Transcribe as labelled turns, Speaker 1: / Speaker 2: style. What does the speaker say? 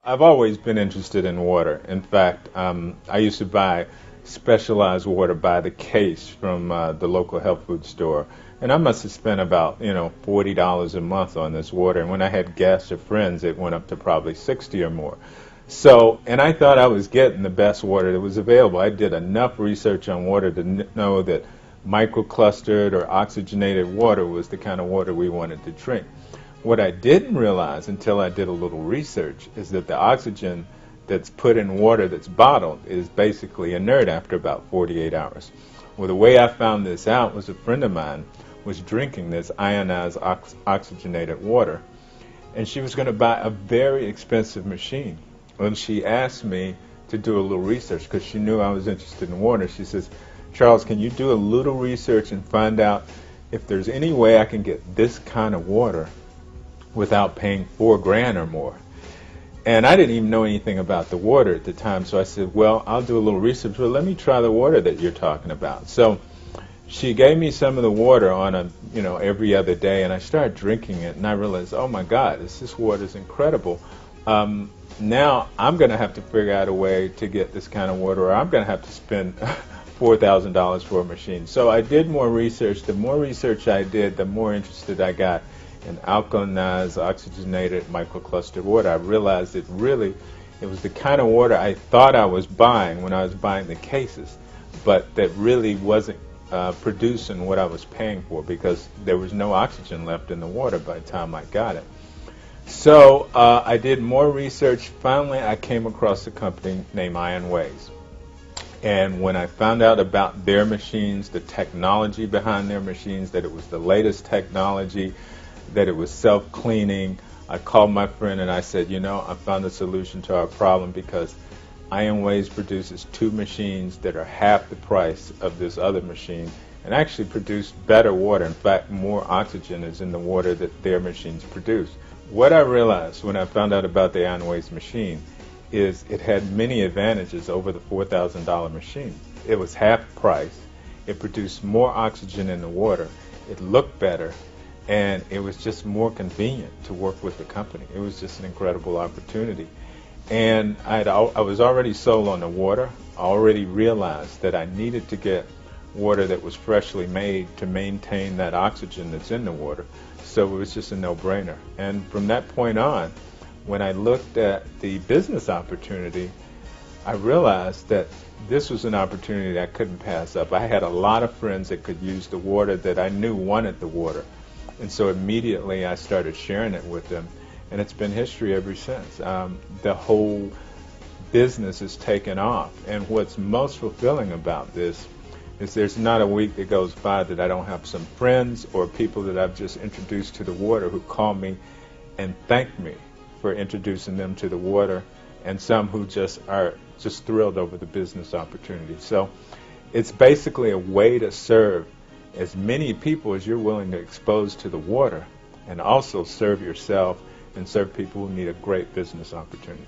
Speaker 1: I've always been interested in water. In fact, I used to buy specialized water by the case from the local health food store, and I must have spent about $40 a month on this water. And when I had guests or friends, it went up to probably 60 or more. So, and I thought I was getting the best water that was available. I did enough research on water to know that microclustered or oxygenated water was the kind of water we wanted to drink. What I didn't realize until I did a little research is that the oxygen that's put in water that's bottled is basically inert after about 48 hours. Well, the way I found this out was a friend of mine was drinking this ionized oxygenated water, and she was going to buy a very expensive machine. When she asked me to do a little research because she knew I was interested in water, she says, "Charles, can you do a little research and find out if there's any way I can get this kind of water without paying $4,000 or more?" And I didn't even know anything about the water at the time, so I said, well, I'll do a little research, but let me try the water that you're talking about. So she gave me some of the water on a, every other day, and I started drinking it, and I realized, oh my God, this water is incredible. Now I'm going to have to figure out a way to get this kind of water, or I'm going to have to spend $4,000 for a machine. So I did more research. The more research I did, the more interested I got in alkalinized, oxygenated, microclustered water. I realized it was the kind of water I thought I was buying when I was buying the cases, but that really wasn't producing what I was paying for because there was no oxygen left in the water by the time I got it. So I did more research. Finally, I came across a company named Ionways. And when I found out about their machines, the technology behind their machines, that it was the latest technology, that it was self-cleaning, I called my friend and I said, I found a solution to our problem because Ionways produces two machines that are half the price of this other machine and actually produce better water. In fact, more oxygen is in the water that their machines produce. What I realized when I found out about the Ionways machine is it had many advantages over the $4,000 machine. It was half price, it produced more oxygen in the water, it looked better, and it was just more convenient to work with the company. It was just an incredible opportunity. And I was already sold on the water. I already realized that I needed to get water that was freshly made to maintain that oxygen that's in the water. So it was just a no-brainer. And from that point on, when I looked at the business opportunity, I realized that this was an opportunity I couldn't pass up. I had a lot of friends that could use the water that I knew wanted the water. And so immediately I started sharing it with them, and it's been history ever since. The whole business has taken off, and what's most fulfilling about this is there's not a week that goes by that I don't have some friends or people that I've just introduced to the water who call me and thank me for introducing them to the water, and some who are just thrilled over the business opportunity. So it's basically a way to serve as many people as you're willing to expose to the water, and also serve yourself and serve people who need a great business opportunity.